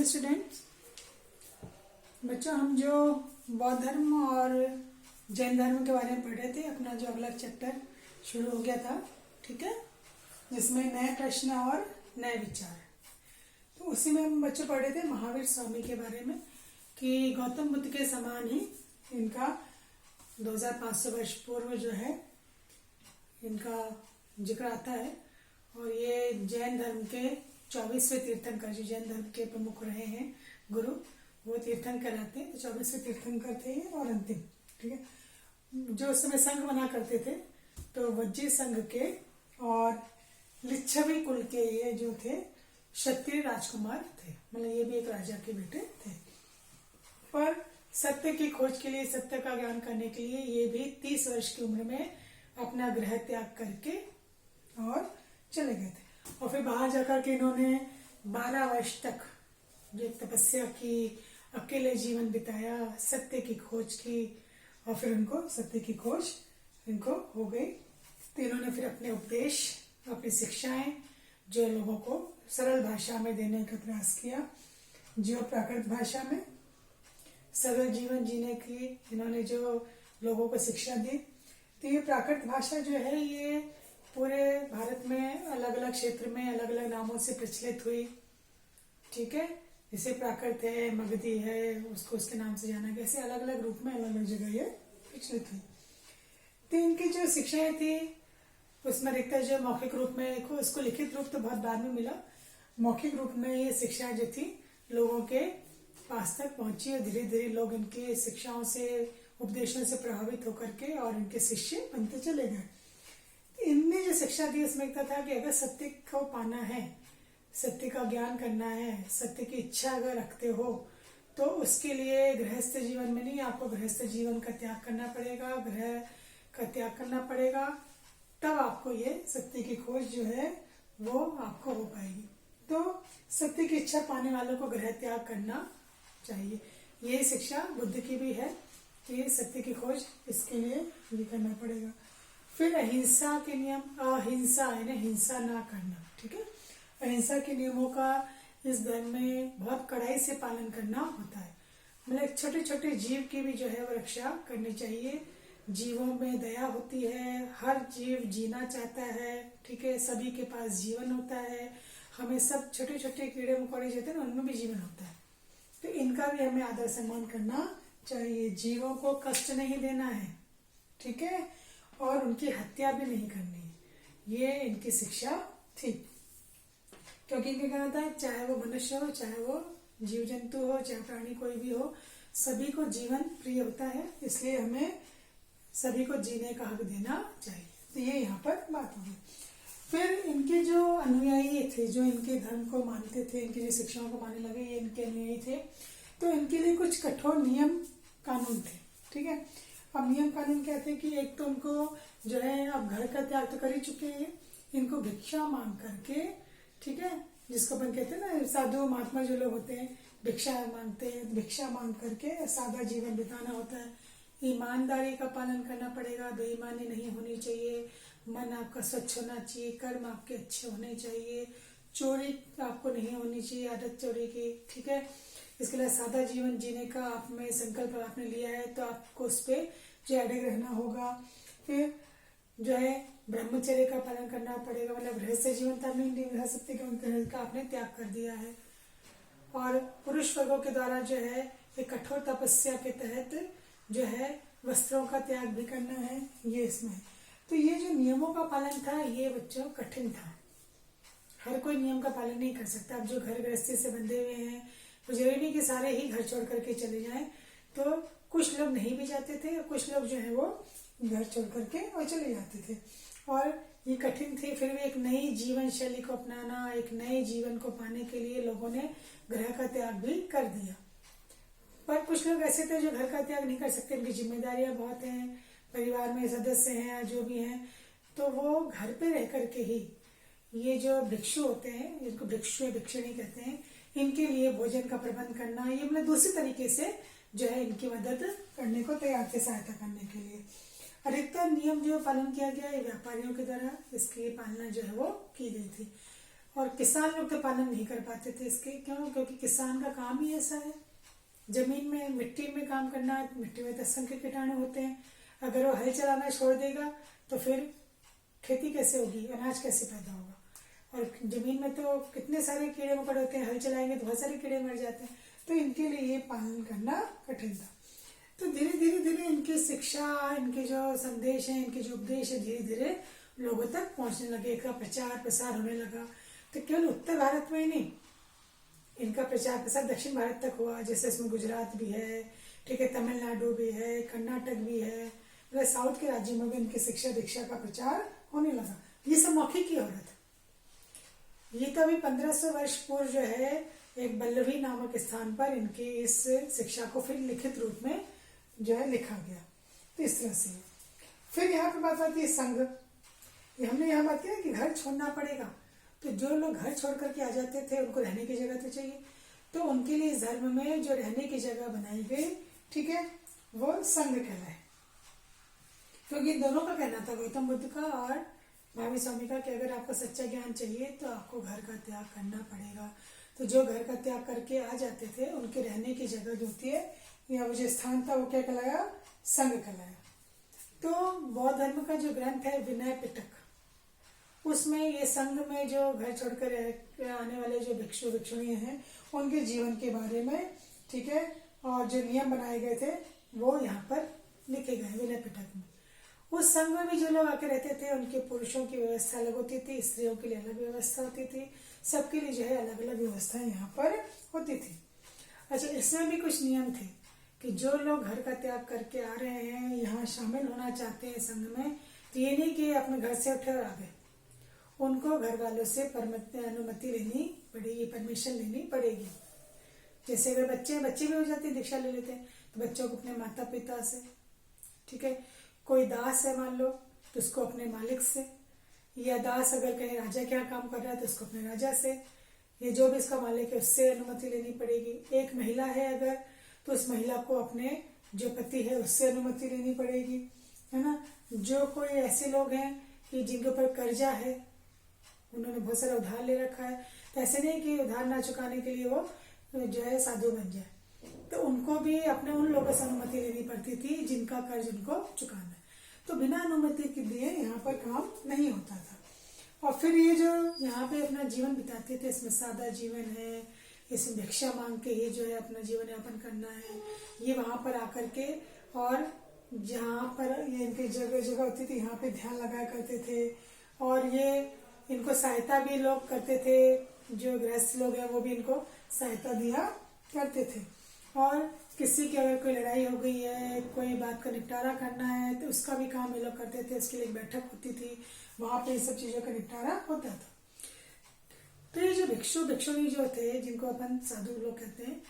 Hello students. बच्चों, हम जो बौद्ध धर्म और जैन धर्म के बारे में पढ़ रहे थे, अपना जो अगला चैप्टर शुरू हो गया था, ठीक है, जिसमें नए प्रश्न और नए विचार। तो उसी में हम बच्चों पढ़ रहे थे महावीर स्वामी के बारे में कि गौतम बुद्ध के समान ही इनका 2500 वर्ष पूर्व जो है इनका जिक्र आता है। और ये जैन धर्म के 24वें तीर्थंकर, जो जैन धर्म के प्रमुख रहे हैं गुरु, वो तीर्थंकर कहलाते हैं। 24वें तीर्थंकर थे ये और अंतिम, ठीक है, जो उस समय संघ बना करते थे। तो वज्जी संघ के और लिच्छवी कुल के ये जो थे क्षत्रिय राजकुमार थे, मतलब ये भी एक राजा के बेटे थे। पर सत्य की खोज के लिए, सत्य का ज्ञान करने के लिए ये भी 30 वर्ष की उम्र में अपना गृह त्याग करके और चले गए थे। और फिर बाहर जाकर के इन्होंने 12 वर्ष तक जो तपस्या की, अकेले जीवन बिताया, सत्य की खोज की, और फिर उनको सत्य की खोज इनको हो गई। तो इन्होंने फिर अपने उपदेश, अपनी शिक्षाएं जो लोगों को सरल भाषा में देने का प्रयास किया, जो प्राकृत भाषा में सरल जीवन जीने की इन्होंने जो लोगों को शिक्षा दी। तो ये प्राकृत भाषा जो है ये पूरे भारत में अलग अलग क्षेत्र में अलग अलग नामों से प्रचलित हुई, ठीक है। जैसे प्राकृत है, मगधी है, उसको उसके नाम से जाना गया। ऐसे अलग अलग रूप में अलग अलग जगह ये प्रचलित हुई। तो इनकी जो शिक्षाएं थी उसमें अधिकतर जो मौखिक रूप में, उसको लिखित रूप तो बहुत बाद में मिला, मौखिक रूप में ये शिक्षाएं जो थी लोगों के पास तक पहुंची। और धीरे धीरे लोग इनकी शिक्षाओं से, उपदेशों से प्रभावित होकर के और इनके शिष्य बनते चले गए। इनने जो शिक्षा दी उसमें एक था कि अगर सत्य को पाना है, सत्य का ज्ञान करना है, सत्य की इच्छा अगर रखते हो तो उसके लिए गृहस्थ जीवन में नहीं, आपको गृहस्थ जीवन का त्याग करना पड़ेगा, गृह का त्याग करना पड़ेगा, तब आपको ये सत्य की खोज जो है वो आपको हो पाएगी। तो सत्य की इच्छा पाने वालों को गृह त्याग करना चाहिए। ये शिक्षा बुद्ध की भी है कि सत्य की खोज इसके लिए ये करना पड़ेगा। फिर अहिंसा के नियम, अहिंसा यानी हिंसा ना करना, ठीक है। अहिंसा के नियमों का इस धर्म में बहुत कड़ाई से पालन करना होता है। मतलब छोटे छोटे जीव की भी जो है वो रक्षा करनी चाहिए। जीवों में दया होती है, हर जीव जीना चाहता है, ठीक है, सभी के पास जीवन होता है। हमें सब छोटे छोटे कीड़े मकोड़े जो होते हैं ना, उनमें भी जीवन होता है। तो इनका भी हमें आदर सम्मान करना चाहिए। जीवों को कष्ट नहीं देना है, ठीक है, और उनकी हत्या भी नहीं करनी है। ये इनकी शिक्षा थी। क्योंकि इनका कहना था चाहे वो मनुष्य हो, चाहे वो जीव जंतु हो, चाहे प्राणी कोई भी हो, सभी को जीवन प्रिय होता है, इसलिए हमें सभी को जीने का हक देना चाहिए। तो ये यहाँ पर बात होगी। फिर इनके जो अनुयायी थे, जो इनके धर्म को मानते थे, इनकी जो शिक्षाओं को मानने लगे, ये इनके अनुयायी थे। तो इनके लिए कुछ कठोर नियम कानून थे, ठीक है। अब नियम कानून क्या थे कि एक तो उनको जो है, अब घर का त्याग तो कर ही चुके हैं, इनको भिक्षा मांग करके, ठीक है, जिसको अपन कहते हैं ना साधु महात्मा जो लोग होते हैं, भिक्षा मांगते हैं, भिक्षा मांग करके सादा जीवन बिताना होता है। ईमानदारी का पालन करना पड़ेगा, बेईमानी नहीं होनी चाहिए, मन आपका स्वच्छ होना चाहिए, कर्म आपके अच्छे होने चाहिए, चोरी आपको नहीं होनी चाहिए, आदत चोरी की, ठीक है। इसके लिए सादा जीवन जीने का आप में संकल्प आपने लिया है तो आपको उस पर जो अड़िग रहना होगा। फिर जो है ब्रह्मचर्य का पालन करना पड़ेगा, मतलब गृहस्थ जीवन तो आपने नहीं रह सकते, ग्रह का आपने त्याग कर दिया है। और पुरुष वर्गों के द्वारा जो है एक कठोर तपस्या के तहत जो है वस्त्रों का त्याग भी करना है, ये इसमें। तो ये जो नियमों का पालन था ये बच्चों कठिन था। हर कोई नियम का पालन नहीं कर सकता। अब जो घर गृहस्थी से बंधे हुए हैं, जरूरी नहीं कि सारे ही घर छोड़ करके चले जाएं। तो कुछ लोग नहीं भी जाते थे, कुछ लोग जो है वो घर छोड़ करके और चले जाते थे। और ये कठिन थे, फिर भी एक नई जीवन शैली को अपनाना, एक नए जीवन को पाने के लिए लोगों ने घर का त्याग भी कर दिया। पर कुछ लोग ऐसे थे जो घर का त्याग नहीं कर सकते, उनकी जिम्मेदारियां बहुत हैं, परिवार में सदस्य हैं जो भी हैं, तो वो घर पे रह करके ही ये जो भिक्षु होते हैं, जिनको भिक्षु भिक्षुणी कहते हैं, इनके लिए भोजन का प्रबंध करना, ये मतलब दूसरे तरीके से जो है इनकी मदद करने को तैयार थे, सहायता करने के लिए। अधिकतर नियम जो पालन किया गया है व्यापारियों के द्वारा, इसकी पालना जो है वो की गई थी। और किसान लोग तो पालन नहीं कर पाते थे इसके, क्यों? क्योंकि किसान का काम ही ऐसा है, जमीन में मिट्टी में काम करना है। मिट्टी में तो असंख्य कीटाणु होते हैं, अगर वो हल चलाना छोड़ देगा तो फिर खेती कैसे होगी, अनाज कैसे पैदा होगा। और जमीन में तो कितने सारे कीड़े मकोड़े होते हैं, हल चलाएंगे तो बहुत सारे कीड़े मर जाते हैं, तो इनके लिए ये पालन करना कठिन था। तो धीरे धीरे धीरे इनकी शिक्षा, इनके जो संदेश है, इनके जो उपदेश है, धीरे धीरे लोगों तक पहुंचने लगे, इनका प्रचार प्रसार होने लगा। तो केवल उत्तर भारत में ही नहीं, इनका प्रचार प्रसार दक्षिण भारत तक हुआ, जैसे इसमें गुजरात भी है, ठीक है, तमिलनाडु भी है, कर्नाटक भी है, मतलब साउथ के राज्यों में भी इनकी शिक्षा दीक्षा का प्रचार होने लगा। ये सब मौखिक ही हो रहा था। ये तो अभी 1500 वर्ष पूर्व जो है एक बल्लभी नामक स्थान पर इनकी इस शिक्षा को फिर लिखित रूप में जो है लिखा गया। तो इस तरह से फिर यहाँ पे बात आती है संघ। हमने यहाँ बात किया कि घर छोड़ना पड़ेगा, तो जो लोग घर छोड़ करके आ जाते थे उनको रहने की जगह तो चाहिए, तो उनके लिए इस धर्म में जो रहने की जगह बनाई गई, ठीक है, वो संघ कहलाए। क्योंकि दोनों का कहना था, गौतम बुद्ध का और महावीर स्वामी का, कि अगर आपको सच्चा ज्ञान चाहिए तो आपको घर का त्याग करना पड़ेगा। तो जो घर का त्याग करके आ जाते थे उनके रहने की जगह जो होती है या वो जो स्थान था वो क्या कहलाया? संघ कहलाया। तो बौद्ध धर्म का जो ग्रंथ है विनय पिटक, उसमें ये संघ में जो घर छोड़कर आने वाले जो भिक्षु भिक्षुणी हैं उनके जीवन के बारे में, ठीक है, और जो नियम बनाए गए थे वो यहाँ पर लिखे गए विनय पिटक में। उस संघ में भी जो लोग आके रहते थे उनके पुरुषों की व्यवस्था अलग होती थी, स्त्रियों के लिए अलग व्यवस्था होती थी, सबके लिए जो है अलग अलग व्यवस्थाएं यहाँ पर होती थी। अच्छा, इसमें भी कुछ नियम थे कि जो लोग घर का त्याग करके आ रहे हैं, यहाँ शामिल होना चाहते हैं संघ में, तो ये नहीं कि अपने घर से उठे और आ गए, उनको घर वालों से अनुमति लेनी पड़ेगी, परमिशन लेनी पड़ेगी। जैसे अगर बच्चे भी हो जाते हैं, दीक्षा ले लेते हैं, तो बच्चों को अपने माता पिता से, ठीक है, कोई दास है मान लो तो उसको अपने मालिक से, या दास अगर कहीं राजा के यहाँ काम कर रहा है तो उसको अपने राजा से, ये जो भी इसका मालिक है उससे अनुमति लेनी पड़ेगी। एक महिला है अगर, तो उस महिला को अपने जो पति है उससे अनुमति लेनी पड़ेगी, है ना। जो कोई ऐसे लोग हैं कि जिनके ऊपर कर्जा है, उन्होंने बहुत सारा उधार ले रखा है, तो ऐसे नहीं कि उधार ना चुकाने के लिए वो जो है साधु बन जाए, तो उनको भी अपने उन लोगों से अनुमति लेनी पड़ती थी जिनका कर्ज उनको चुकाना है। तो बिना अनुमति के लिए यहाँ पर काम नहीं होता था। और फिर ये जो यहाँ पे अपना जीवन बिताते थे, इसमें सादा जीवन है, इसमें भिक्षा मांग के ही जो है अपना जीवन यापन करना है, ये वहां पर आकर के, और जहाँ पर ये इनकी जगह जगह होती थी यहाँ पे ध्यान लगाया करते थे, और ये इनको सहायता भी लोग करते थे, जो गृहस्थ लोग हैं वो भी इनको सहायता दिया करते थे। और किसी की अगर कोई लड़ाई हो गई है, कोई बात का निपटारा करना है, तो उसका भी काम ये लोग करते थे, उसके लिए एक बैठक होती थी, वहां पे इन सब चीजों का निपटारा होता था। तो ये जो भिक्षु भिक्षुणी जो थे, जिनको अपन साधु लोग कहते हैं,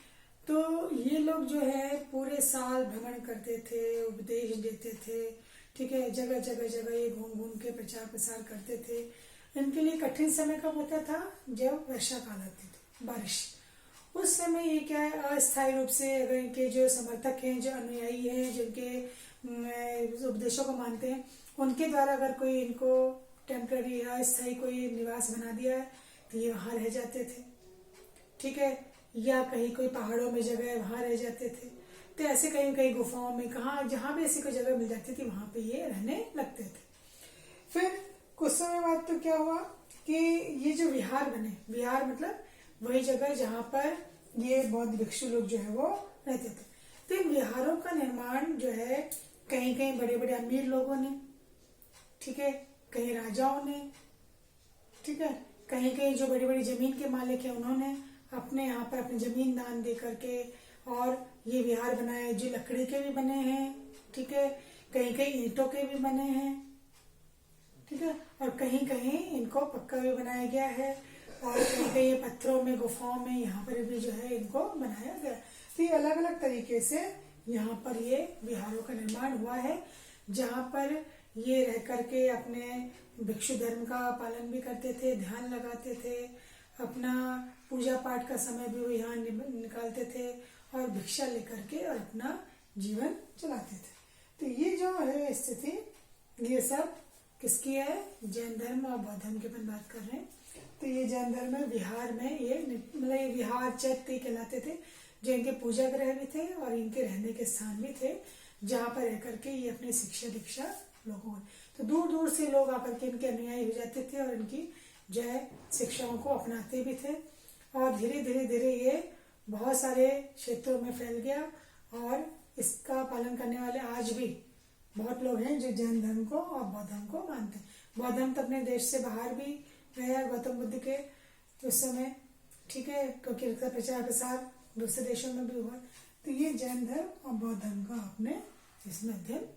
तो ये लोग जो है पूरे साल भ्रमण करते थे, उपदेश देते थे, ठीक है, जगह जगह जगह ये घूम घूम के प्रचार प्रसार करते थे। इनके लिए कठिन समय कब होता था? जब वर्षा काल आती थी, बारिश। उस समय ये क्या है, अस्थायी रूप से अगर इनके जो समर्थक हैं, जो अनुयायी हैं, जिनके उपदेशों को मानते हैं, उनके द्वारा अगर कोई इनको टेम्पररी अस्थायी कोई निवास बना दिया है तो ये वहां रह जाते थे, ठीक है, या कहीं कोई पहाड़ों में जगह है वहां रह जाते थे। तो ऐसे कहीं कहीं गुफाओं में, कहाँ जहां भी ऐसी कोई जगह मिल जाती थी वहां पे ये रहने लगते थे। फिर कुछ समय बाद तो क्या हुआ कि ये जो विहार बने, विहार मतलब वही जगह जहां पर ये बौद्ध भिक्षु लोग जो है वो रहते थे। तो इन विहारों का निर्माण जो है कहीं कहीं बड़े बड़े अमीर लोगों ने, ठीक है, कहीं राजाओं ने, ठीक है, कहीं कहीं जो बड़ी बड़ी जमीन के मालिक है उन्होंने अपने यहाँ पर अपनी जमीन दान दे करके और ये विहार बनाए, जो लकड़ी के भी बने हैं, ठीक है, कहीं कहीं ईंटों के भी बने हैं, ठीक है, और कहीं कहीं इनको पक्का भी बनाया गया है, और कहीं कहीं पत्थरों में, गुफाओं में, यहाँ पर भी जो है इनको बनाया गया। तो ये अलग अलग तरीके से यहाँ पर ये विहारों का निर्माण हुआ है, जहाँ पर ये रह करके अपने भिक्षु धर्म का पालन भी करते थे, ध्यान लगाते थे, अपना पूजा पाठ का समय भी वो यहाँ निकालते थे, और भिक्षा लेकर के और अपना जीवन चलाते थे। तो ये जो है स्थिति, ये सब किसकी है? जैन धर्म और बौद्ध धर्म की अपन बात कर रहे हैं। तो ये जैन धर्म में विहार में ये मतलब ये विहार चैत्य कहलाते थे, जो इनके पूजा ग्रह भी थे और इनके रहने के स्थान भी थे, जहाँ पर रह करके ये अपनी शिक्षा दीक्षा लोगों को, तो दूर दूर से लोग आकर के इनके अनुयायी हो जाते थे और इनकी जो है शिक्षाओं को अपनाते भी थे। और धीरे धीरे धीरे ये बहुत सारे क्षेत्रों में फैल गया और इसका पालन करने वाले आज भी बहुत लोग हैं जो जैन धर्म को और बौद्ध धर्म को मानते हैं। बौद्ध धर्म तो अपने देश से बाहर भी गया गौतम बुद्ध के उस समय, ठीक है, क्योंकि इसका प्रचार प्रसार दूसरे देशों में भी हुआ। तो ये जैन धर्म और बौद्ध धर्म का आपने इसमें अध्ययन